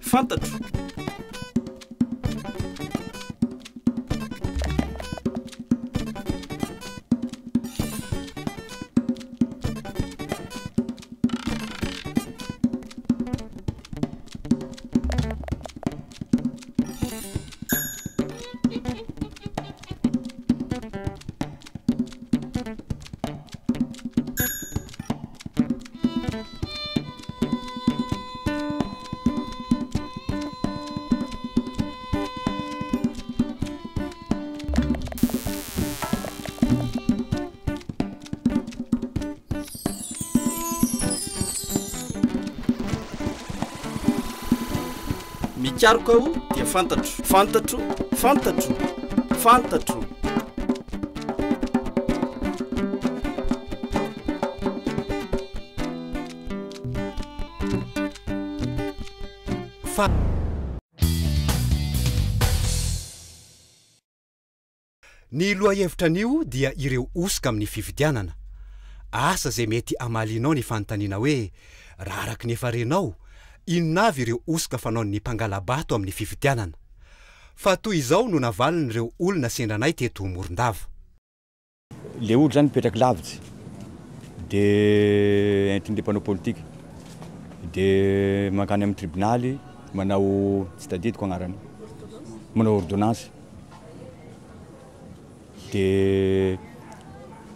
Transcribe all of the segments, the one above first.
fantatro. Mikaroko aho dia fantatro, fantatro, fantatro, fantatro. Ny lohahevitra anio dia ireo osika amin'ny fifidianana. Asa zay mety amalinao ny fanontaniana hoe raha araky ny efa renao, inona avy ireo osika fanaon'ny mpangalabato amin'ny fifidianana. Fa toy izao no navaliny ireo olona sendranay teto Morondava. Le olo zany mipetraky lavitsy de intendé panneau politique de mankany amin'ny tribunaly manao tsy tadidiko agnarany, manao ordonnance. De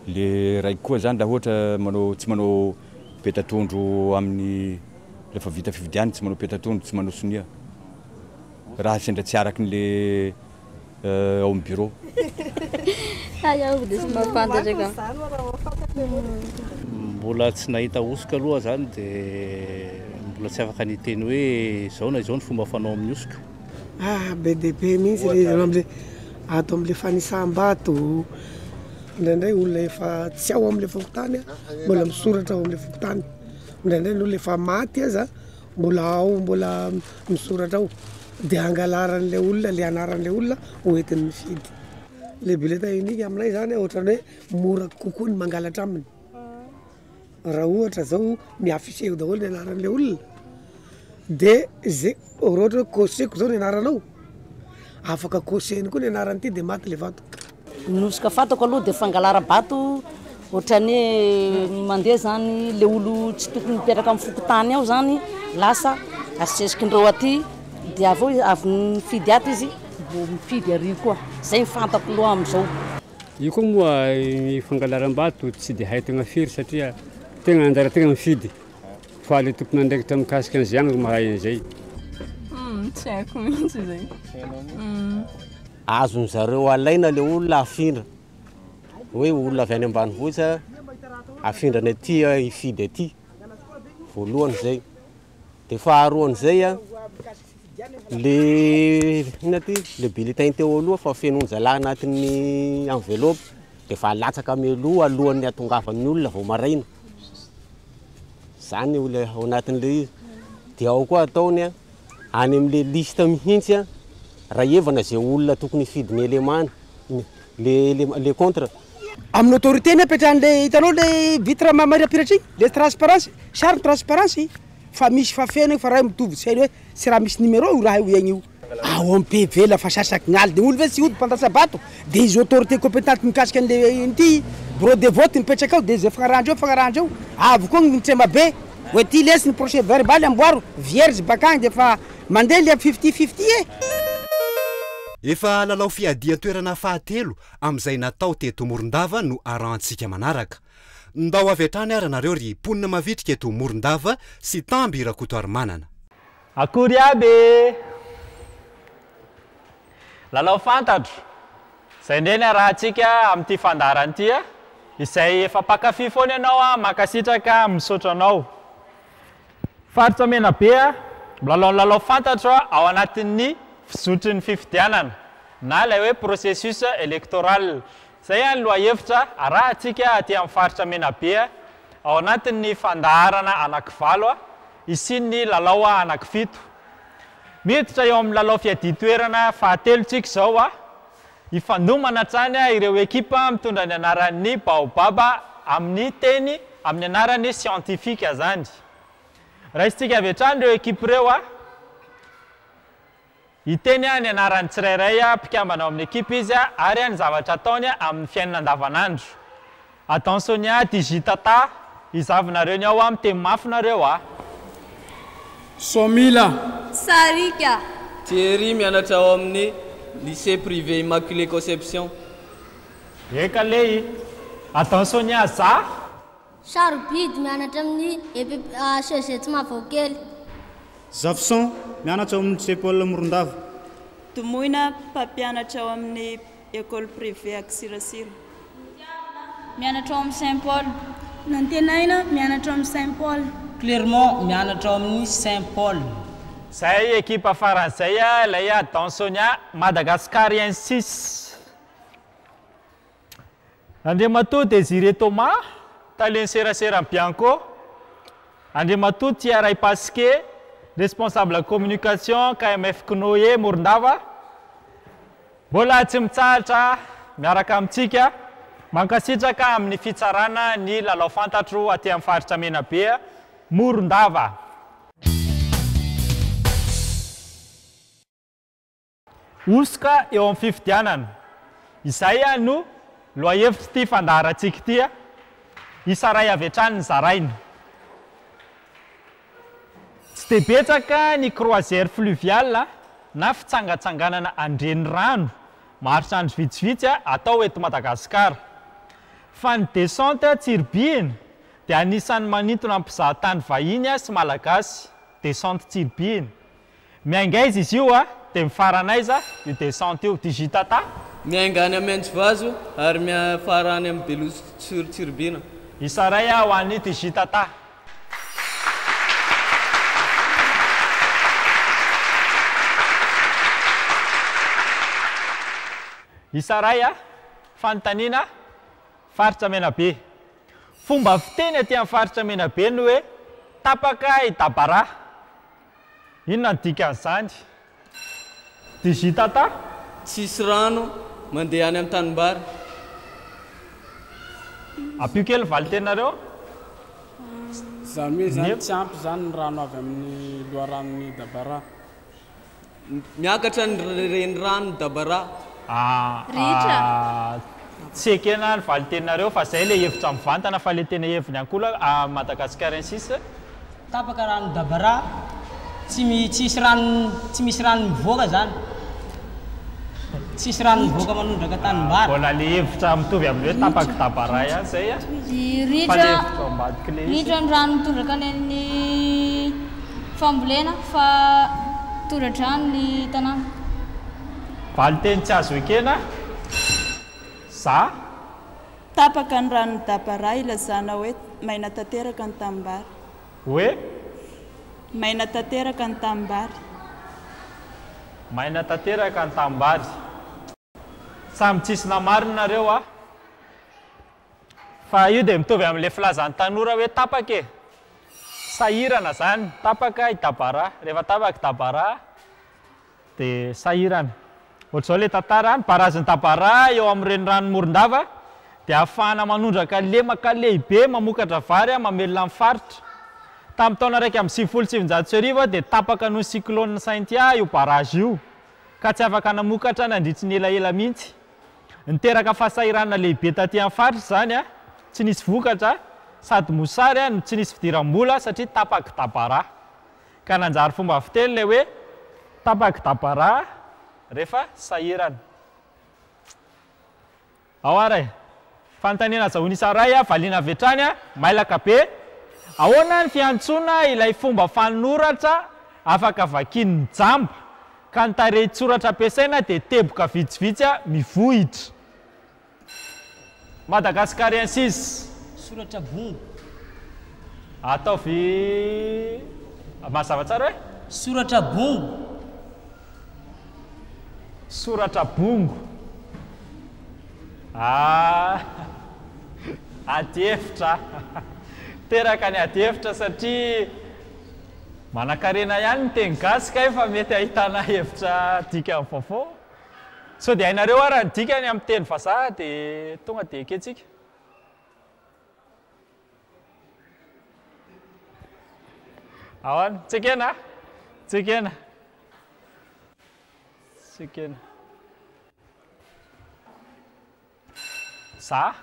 le raiky koa zany laha ohatra manao tsy manao petatondro amin'ny lefa vita fifidiany, tsy manao petatondro, tsy manao sonia. Raha sendra tsy araky le ao amin'ny bureau. Ayaho dia sy mampantatra ka. Mbola tsy nahita osika aloha zany dia mbola tsy afaka ny teny hoe izao na izao ny fomba fanao amin'ny osika. Be dia be mihitsy le ato amin'le fanisam-bato. Indraindray olona efa tsy ao amin'le fokontany mbola misoratra ao amin'le fokontany. Indraindray olona efa maty aza mbola ao, mbola misoratra ao. Dia angalaran'le olona, le anaran'le olona hoentiny mifidy. Le bulletin unique aminay zany ohatrany hoe mora kokoa ny mangalatra aminy. Raha ohatra zao miaffiché daholo ny anaran'le olona. Dia zay ohatra koseko zao ny anaranao. Afaka koseny koa ny anaran'ity dia maty le vato. Ny osika fantako aloha dia fangalarabato ohatrany mandeha zany le olo tsy tokony mipetraka amin'ny fokotany ao zany lasa asesikindreo aty dia avy mifidy ato izy mbo mifidy ary koa. Zay fantako loha amin'izao. Io koa moa ny fangalaram-bato tsy dia hay tegna firy satria tegna anjara tegna mifidy. Fa le tokony andraikitra mikasika an'izay agny mahay an'izay. Tsy haiko mihitsy zay. Azony zareo alaina le olona afindra. Hoe olona avy any ambanivohitra afindrany aty hifidy aty. Voalohany zay. Dia faharoan'izay le bulletin teo aloha fa fenonjala anatin'ny enveloppe dia fa latsaka mialoha alohan'ny atongavan'ny olona vao maraina. Zany olona ao anatin'le izy. Dia ao koa ataony any amin'le liste mihitsy raha evana zay olona tokony hifidiny élément le contre. Amin'ny autorité ny apetrahan'le hitanao le vitre marapiratra iny, le transparence, charte transparence fa misy fafena fa raha mitovy tsy hoe sy raha misy numéro io raha io egny io. Ao amin'ny PV la fa sasaky gnaly dia olo ve tsy hody mpandasa-bato dia izy autorité compétente mikasika an'le ity bureau de vote mipetraka ao dia zay fagnarandreo avy koa ny tsema be hoe ty lesy ny procès verbal amboaro vierge bakagny dia fa mandeha le 50-50 Efa lalao fiadian-toerana fahatelo amin'izay natao teto Morondava no arantsika manaraka. Ndao avy hatrany ary nareo ry ponina mavitrika eto Morondava sy Tamby Rakotoary Manana. Akory aby! Lalao fantatro. Izay indray ny arahantsika amin'ity fandaharana ity izay efa mpankafy foana ianao mankasitraka misaotra anao. Faritra Menabe lalao fantatro ao anatin'ny fizotry ny fifidianana na ilay hoe processus électoral. Zay ny lohahevitra arahantsika aty amin'ny faritra Menabe ao anatin'ny fandaharana anankivalo isin'ny lalao anankifito. Miditra eo amin'ny lalao fiadian-toerana fahatelontsika izao hifandomana hatrany ireo ekipa mitondra ny anaran'ny baobaba amin'ny teny amin'ny anaran'ny siantifika zany. raisitsika avy hatrany ireo ekipa ireo a hiteny a ny anarany tsirairay a mpikambanao amin'ny ekipa izy a ary a ny zavatra ataony a amin'ny fiainana andavanandro. Attention a digitata izavinareo ny ao a miteny mafinareo a. Somila Sarika Thierry mianatra ao amin'ny lycée privé Immaculée Conception. Eka lei. Attention a za Charbid mianatra amin'ny CG Tsimavokely. Zafson mianatra ao amin'ny lycée Paul Morondava. Tomoina mpampianatra ao amin'ny école privée Akisirasira. Mianatra ao amin'ny Saint Paul. Nantenaina mianatra ao amin'ny Saint Paul. Clermont mianatra ao amin'ny Saint Paul. Zay ekipa faran'izay a ilay attention a Madagascariensis. Andriamatoa Désiré Thomas, Talen Serasera Bianco. Andriamatoa Tiaray Pasquet, responsable communication KMF Knoe Morondava. Mbola tsy mitsahatra miaraka amintsika mankasitraka amin'ny fitsarana ny lalao fantatro aty amin'ny faritra Menabe Morondava. Osika eo amin'ny fifidianana. Izay no lohahevitra ity fandaharantsika ity a. Isaray avy hatrany ny zaraina. Tsy dia betsaka ny croisière fluviale na fitsangatsanganana andrenirano maharitra andro vitsivitsy atao eto Madagasikara. Fa ny descente Tsiribihina dia anisan'ny manintona ny mpizahatany vahiny sy malagasy. Descente Tsiribihina. Miaingaiza izy io dia mifaranaiza io descente io digitata. Miaingany amin'ny Antsivazo ary miafarany amin'ny Beloso Tsiribihina. Isaray ho an'ny digitata. Isaray fanontaniana faritra Menabe. Fomba fiteny aty amin'ny faritra Menabe no hoe tapaka idabara. Inona ny dikan'izany? Digitata? Tsisy rano mandeha any amin'ny tanimbary. Apio kely valitenareo? Zany hoe zany tsy ampy zany ny rano avy amin'ny loharanon'ny Dabara. Miakatra ny renirano Dabara. Tsy ekena ny valitenareo fa zay le hevitra mivantana fa le tena heviny ankola a Madagascariensis. Tapaka rano Dabara tsy misy rano mivoaka zany. Tsisy rano mivoaka manondraka tanimbary. Mbola le hevitra mitovy amin'ny hoe tapaka Dabara ihany zay a. Ritra ny rano mitondraka any amin'ny fambolena fa tondradrano ny tanàna. Valiteny tsy azo ekena. Za tapaka ny rano Dabara ilazana hoe maina tanteraka ny tanimbary. Hoe maina tanteraka ny tanimbary. Maina tanteraka ny tanimbary. Samy tsisy namarinareo fa io dia mitovy amin'ilay filazan'ny tanora hoe tapaka e. Sahirana zany, tapaka i Dabara. Rehefa tapaka Dabara dia sahirana. Ohatr'izao ilay tantara ny baraziny Dabara eo amin'ny renirano Morondava dia ahafahana manondraka lemaka lehibe mamokatra vary mamelona amin'ny faritra. Tamin'ny taona raiky amin'ny 1970 dia tapaka noho cyclone Saintia io barage io ka tsy afaka namokatra nandritry ny elaela mihitsy. Niteraka fasahirana lehibe taty amin'ny faritra zany tsy nisy vokatra sady mosary no tsy nisy fidiram-bola satria tapaka Dabara. Ka nanjary fomba fiteny ilay hoe tapaka Dabara rehefa sahirana. Ao aray, fanontaniana azahoany Isaray valiana avy hatrany mailaka be. Ahoana ny fiantsona ilay fomba fanoratra afaka vakian'ny jamba ka ny tarehin-tsoratra ampiasaina dia teboka vitsivitsy mivohitra. Madagascariensis. Soratra bongo. Ataovy mazava tsara hoe? Soratra bongo. Soratra bongo. Ady hevitra. Teraka ny ady hevitra satria manan-karena ihany ny teny gasy ka efa mety ahitana hevitra dika amin'ny vaovao. Sao dia hainareo raha ny dikany amin'ny teny vazaha dia tonga dia eketsika. ahoana tsekena tsekena tsekena za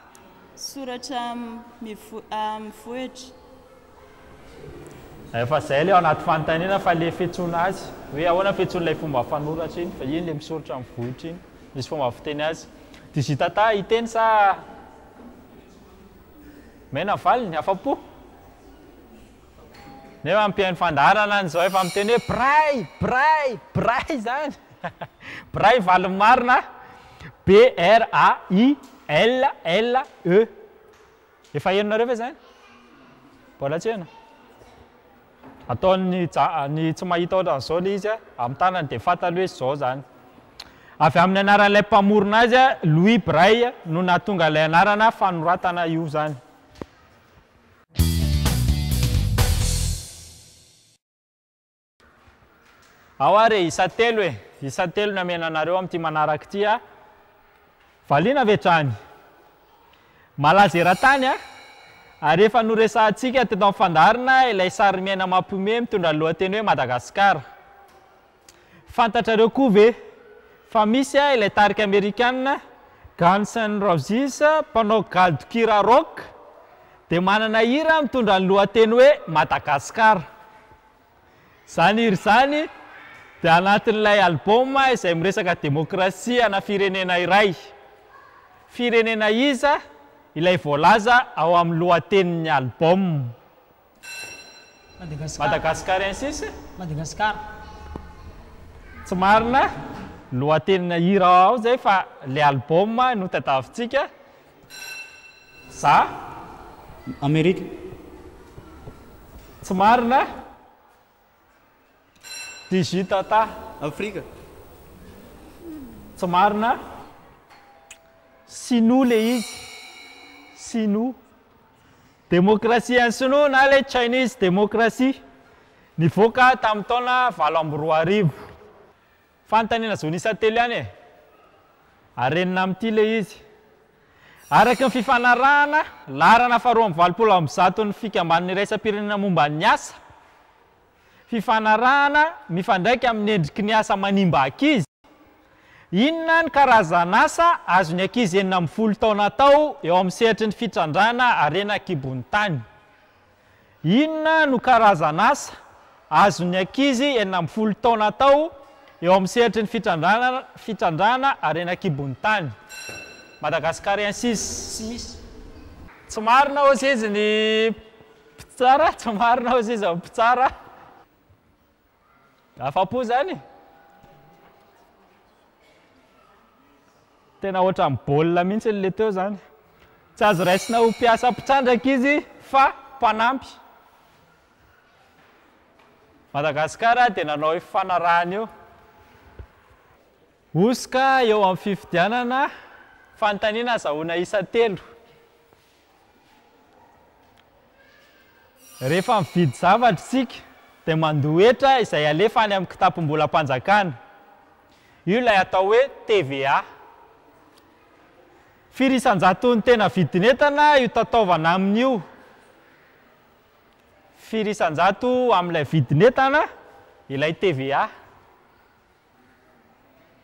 soratra mivohitra efa zay le ao anaty fanontaniana fa le fiantsoana azy hoe ahoana fiantsoan'ilay fomba fanoratra iny fa iny le misoratra mivohitra iny misy fomba fiteny azy digitata iteny sa mena valiny afa-po nefa ampihainy fandarana an'izao efa miteny hoe bray bray bray zany bray valiny marina BRAILLE efa henonareo ve zany mbola tsy hena ataony ny tsy mahita ohatran'izao le izy amin'ny tanany dia fantany hoe zao zany avy amin'ny anaran'ilay mpamorona azy Louis Braille no nahatonga ilay anarana fanoratana io zany ao ary isa-telo isa-telo no amenanareo amin'ity manaraka ity valiana vetrany malaza eran-tany ary efa noresahantsika teto amin'ny fandarina ilay sary miaina mampihomehy mitondra ny lohateny hoe Madagasikara fantatrareo koa ve fa misy ilay tarika amerikanina Guns N' Roses mpanao gadokira rock dia manana hira mitondra ny lohateny hoe Madagasikara zany hira zany dia anatin'ilay album izay miresaka demokrasia ana firenena iray firenena iza ilay voalaza ao amin'ny lohatenin'ny album Madagasikara insisy Madagasikara tsy marina lohatenina hira ao zay fa le album no tadavintsika za Amerika tsy marina digitata Afrika tsy marina sinoa le izy sinoa demokrasia any sinoa na le Chinese demokrasia nivoaka tamin'ny taona 20 fanontaniana zao isa-telo ihany arenina amin'ity le izy araky ny fifanarahana larana faharoa amby 20 ny fikamban'ny iraisam-pirenena momba ny asa fifanarahana mifandraika amin'ny endriky ny asa manimba ankizy inona ny karazana asa azony ankizy 40 taona tao eo amin'ny sehatry ny fitrandrana arena kibony tany inona no karazana asa azony ankizy 40 taona tao eo amin'ny sehatry ny fitrandrana arena kibony tany Madagasikara insisy tsy marina ozy izy ny mpitsara tsy marina ozy izy amin'ny mpitsara afa-po zany tena ohatra amin'ny baolina mihitsy le teo zany tsy azo raisina ho mpiasa mpitrandraka izy fa mpanampy Madagasikara dia nanao fifanarahana eo osika eo amin'ny fifidianana fanontaniana azahoana isa-telo rehefa mividy zavatra isika dia mandohetra izay alefa any amin'ny kitapom-bolam-panjakana io ilay atao hoe TVA firy isan-jato ny tena vidin'entana io tataovana amin'io firy isan-jato amin'ilay vidin'entana ilay TVA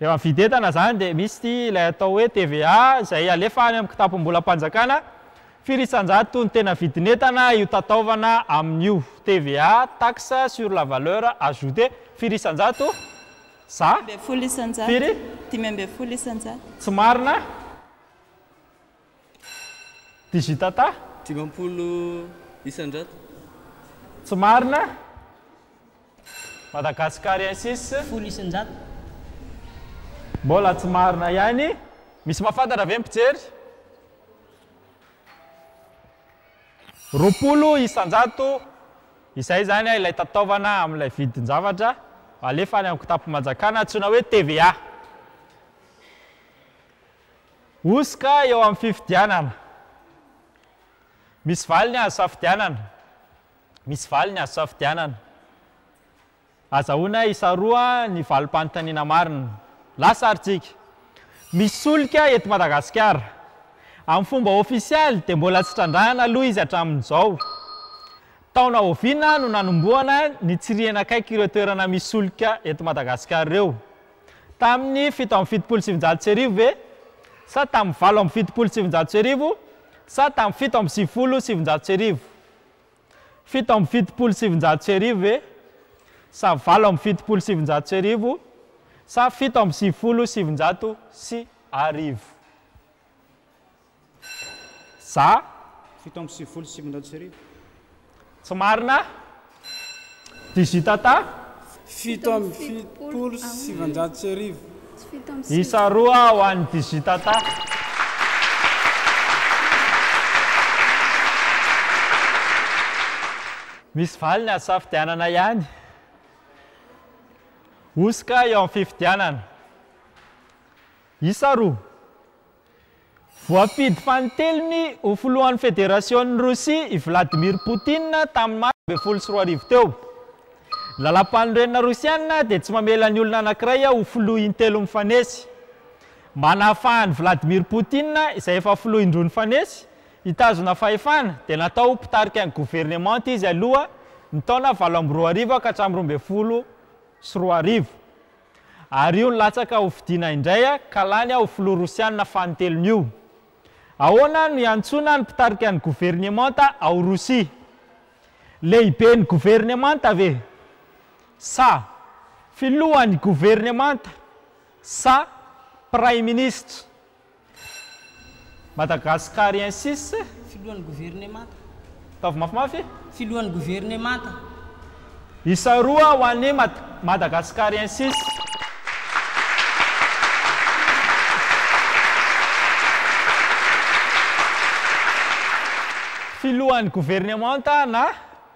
rehefa mividy entana zany dia misy ilay atao hoe TVA izay alefa any amin'ny kitapom-bolam-panjakana firy isan-jato ny tena vidin'entana io tataovana amin'io TVA taxe sur la valeur ajoutée firy isan-jato za firy 5 isan-jato tsy marina digitata 50 isan-jato tsy marina Madagasikara insisy 10 isan-jato mbola tsy marina ihany misy mahafantatra ve mpijery 20 isan-jato izay zany ilay tataovana amin'ilay vidin-javatra alefa any amin'ny kitapo-manjakana antsoina hoe TVA osika eo amin'ny fifidianana misy valiny azo safidianana misy valiny azo safidianana azahoana isa roa ny valim-panontaniana marina lasaritsika misy solika eto Madagasikara amin'ny fomba ofisialy dia mbola tsy trandrahana aloha izy hatramin'izao taona oviana no nanomboana ny tsiriana akaiky ireo toerana misy solika eto Madagasikara ireo. Tamin'ny 7/7 ve? Sa tamin'ny 8/7 sa tamin'ny 7/7 7/7 ve? Sa 8/7 sa 7/7 Sa 7/7 tsy marina? Digitata? 7/7 isa roa ho an'ny digitata. Misy valiny asafidianana ihany. Osika eo amin'ny fifidianana. Isa roa. Voapidy faniteliny ho filohan'ny Fédération Russie i Vladimir Poutine tamin'ny Mars 24 teo. Lalam-panorenana Rosiana dia tsy mamela ny olona anankiray ho filoha intelo mifanesy. Manafahany Vladimir Poutine izay efa filoha indroa mifanesy, hitazona fahefana dia natao mpitarika ny gouvernement izy aloha ny taona 2024 ka hatramin'ny 2023. Ary io nilatsaka ho fidiana indray ka lany ho filoha Rosiana fanotelon'io. Ahoana no iantsona ny mpitarika ny gouvernement ao Rosia? Lehibe ny gouvernement ve? Sa filohan'ny gouvernement? Sa prime ministre? Madagascariensis? Filohan'ny gouvernement. Tavy mafimafy? Filohan'ny gouvernement. Isa roa ho an'ny Madagascariensis. Filohan'ny gouvernement na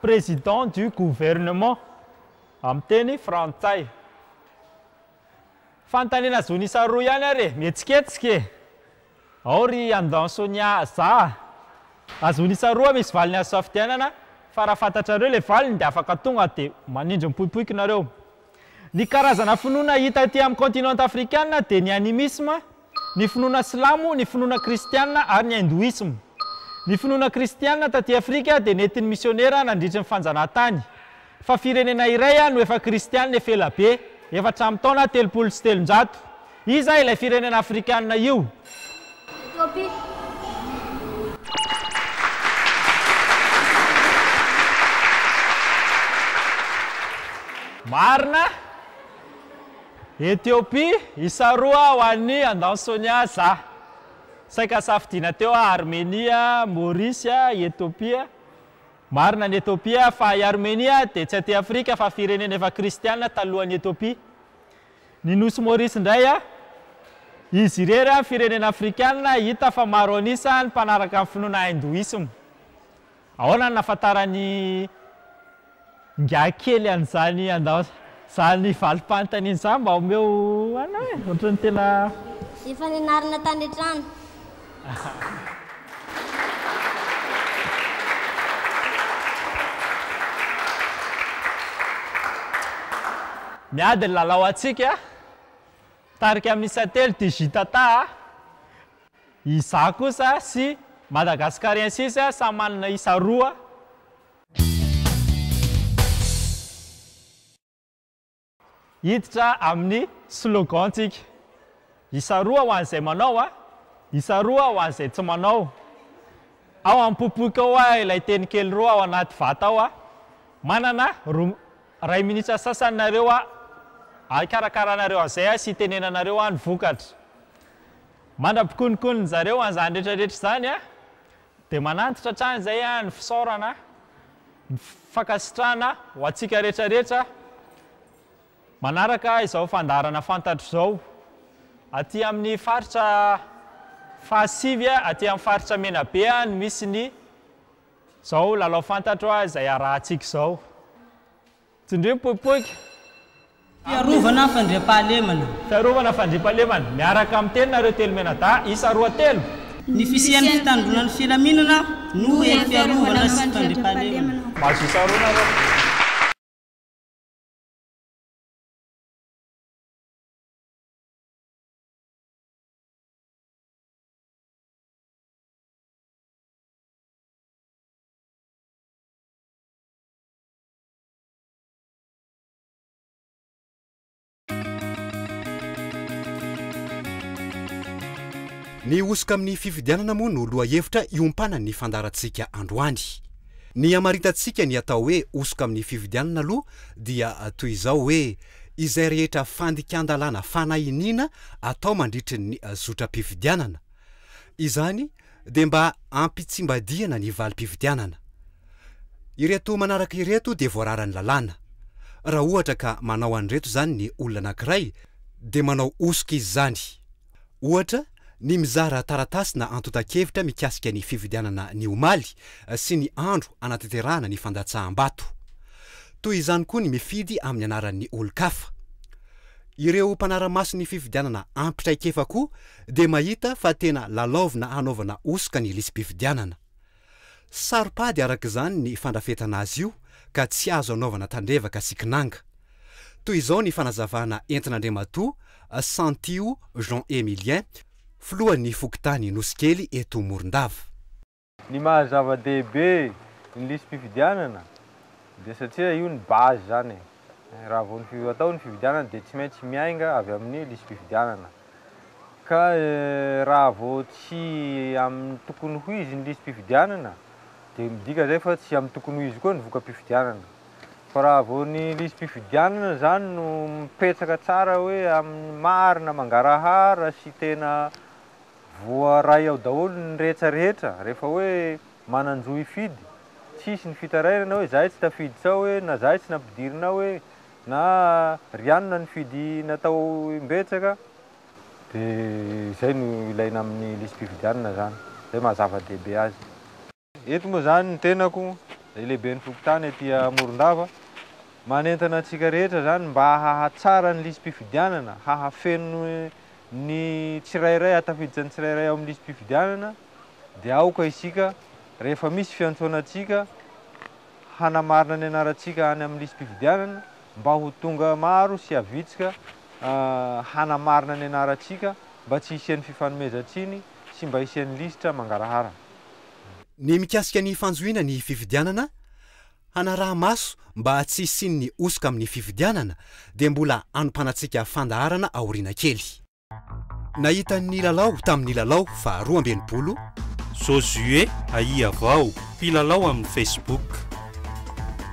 président du gouvernement amin'ny teny frantsay. Fantaniana zony isa roa ihany ary mihetsiketsika. Ao ry Andansonia za. Azony isa roa misy valiny asafidianana fa raha fantatrareo le valiny dia afaka tonga dia manindry mipoipoiky nareo. Ny karazana finoana hita aty amin'ny continent africain dia ny animisme, ny finoana silamo, ny finoana kristiana ary ny hindouisme. Ny finoana kristiana taty Afrika dia nentin'ny missionnaire nandritry ny fanjanahantany. Fa firenena iray no efa kristiana efa ela be, efa hatramin'ny taona 300. Iza ilay firenena afrikanina io? Ethiopie. Marina? Ethiopie, isa roa ho an'ny Andansonia za. Saika safidiana teo Armenia, Maurisia, Ethiopia. Marina ny Ethiopia fa i Armenia dia tsy aty Afrika fa firenena efa kristiana talohan'ny Ethiopia. Ny nosy Maurice indray izy irery firenena afrikanina hita fa maro anisa ny mpanaraka amin'ny finoana hindouisme. Ahoana ny nahafantarany ngakely an'izany zany valim-panontaniana izany mba omeo ana hoe ohatran'ny tena Efa nianarana tany an-trano. Miady ny lalao atsika tarika amin'ny isa telo digitata iza kosa sy Madagascariensis samy manana isa roa. Hiditra amin'ny slogantsika. Isa roa ho an'izay manao isa roa ho an'izay tsy manao. Ao amin'ny popoika ao ilay teny kely roa ao anaty vata ao manana ray minitra sasanareo akarakarana an'izay sy tenenanareo ny vokatra. Mandrapikonikonin zareo an'izany rehetrarehetra izany dia manantitra hatrany izay ny fisaorana, ny fankasitrahana ho antsika rehetrarehetra manaraka izao fandarana fantatro izao. Aty amin'ny faritra fahasivy aty amin'ny faritra menabe ny misy ny izao lalao fantatro izay arahantsika izao. Tsindrio mipoipoiky. Fiarovana fandriam-pahalemana. Fiarovana fandriam-pahalemana. Miaraka amin'ny teny nareo telo menada isa roa telo. Ny fisian'ny fitandronan'ny filaminana no fiarovana sy fandriam-pahalemana. Mahazo isa roa nareo. ny osika amin'ny fifidianana moa no loha hevitra iompana ny fandarantsika androany. Ny amaritantsika ny atao hoe osika amin'ny fifidianana aloha dia toy izao hoe izay rehetra fandikan-dalàna fanahiniana atao mandritry ny zotra-pifidianana. Izany dia mba ampitsimbadiana ny valim-pifidianana. Ireto manaraka ireto dia voararany lalàna. Raha ohatra ka manao an'ireto zany ny olona anankiray dia manao osika izy zany. Ohatra ny mizara taratasy na antotan-kevitra mikasika ny fifidianana ny omaly sy ny andro anatanterahana ny fandatsaham-bato. Toy izany koa ny mifidy amin'ny anaran'ny olo-kafa. Ireo mpanara-maso ny fifidianana ampitraikefa koa dia mahita fa tena lalaovina anaovana osika ny lisam-pifidianana. Saropady arak'izany ny fandrafetana azy io ka tsy azo anaovana tandrevaka sikinanga. Toy izao ny fanazavana entin'Andriamatoa Santio Jean Emilien, filohan'ny fokontany Nosikely eto Morondava. Ny mahazava-dehibe ny lisam-pifidianana dia satria io ny base zany. Raha vao atao ny fifidianana dia tsy maintsy miainga avy amin'ny lisam-pifidianana. Ka raha vao tsy amin'ny tokony ho izy ny lisam-pifidianana dia midika zay fa tsy amin'ny tokony ho izy koa ny voka-pifidianana. Fa raha vao ny lisam-pifidianana zany no mipetraka tsara hoe amin'ny marina mangarahara sy tena voaray ao daholo ny rehetrarehetra rehefa hoe manan-jo hifidy, tsisy ny fitarainana hoe zahay tsy tafidy sao hoe na zahay tsy nampidirina hoe na rianona ny fidy natao imbetsaka, dia izay no ilaina amin'ny lisam-pifidianana zany. Izay mahazava-dehibe azy. Eto moa zany ny tenako, izay lehiben'ny fokontany etỳ Morondava, manentana antsika rehetra zany mba hahatsara ny lisam-pifidianana, hahafeno ny tsirairay, hatafidy ny tsirairay ao amin'ny lisam-pifidianana, dia aoka isika rehefa misy fiantsoanantsika hanamarina ny anarantsika any amin'ny lisam-pifidianana mba ho tonga maro sy avitsika hanamarina ny anarantsika mba tsy hisian'ny fifanomezantsiny sy mba hisian'ny lisitra mangarahara. Ny mikasika ny fanjoina ny fifidianana, hanaraha maso mba tsy hisian'ny osika amin'ny fifidianana dia mbola anompanantsika fandaharana aoriana kely. Nahitan'ny lalao tamin'ny lalao fa 12 Josue Aiavao, mpilalao amin'ny Facebook.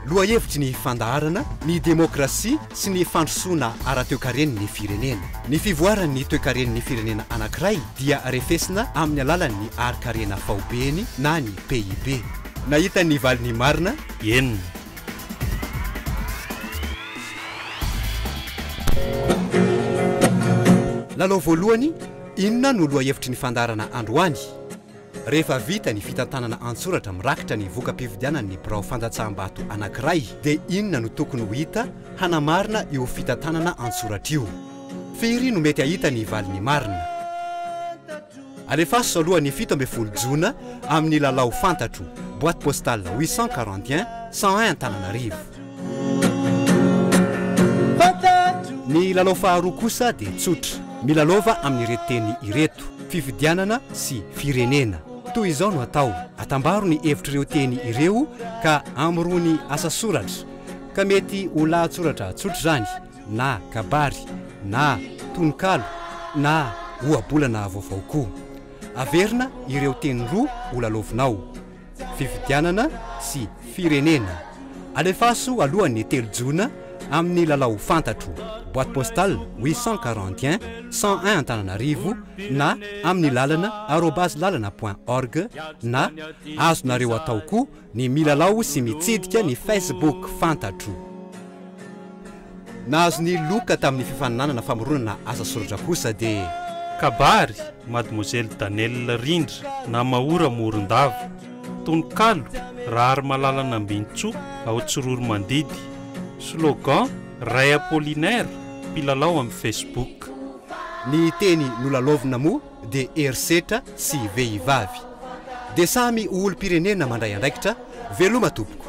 Loha hevitry ny fandaharana, ny demokrasia sy ny fandrosoana ara-toekaren'ny firenena. Ny fivoaran'ny toekaren'ny firenena anankiray dia refesina amin'ny alalan'ny ari-karena faobeny na ny PIB. Nahitan'ny valin'ny marina, enina. Lalao voalohany, inona no loha hevitry ny fandaharana androany? Rehefa vita ny fitantanana antsoratra mirakitra ny voka-pifidianana ny birao fandatsaham-bato anankiray dia inona no tokony ho hita hanamarina eo fitantanana antsoratra io? Firy no mety ahita ny valin'ny marina? Alefaso alohan'ny 17 Jona amin'ny lalao fantatro, boîte postale 841 101 Antananarivo. Ny lalao faharoa kosa dia tsotra, milalova amin'ny reteny ireto, fifidianana sy firenena. Toy izao no atao, atambaro ny hevitr'ireo teny ireo ka amrony asa soratra, ka mety ho lahatsoratra tsotra zany, na kabary, na tononkalo, na ohabolana vaovao koa. Averina ireo teny roa ho lalovinao, fifidianana sy firenena. Alefaso alohan'ny 3 Jona amin'ny lalao fantatro, boîte postale 841 101 Antananarivo na amin'ny lalana @lalana.org na azonareo atao koa ny milalao sy mitsidika ny Facebook fantatro. Nahazo ny loka tamin'ny fifaninanana famoronana asa soratra kosa dia kabary Mademoiselle Danielle Rindra na Maora Morondava, tononkalo Rary Malalana Ambintso ao Tsororo Mandidy, slogan Ray Apollinaire, mpilalao amin'ny Facebook. Ny teny nolalovina moa dia erisetra sy vehivavy. Dia samy olo-pirenena mandray andraikitra, veloma tompoko.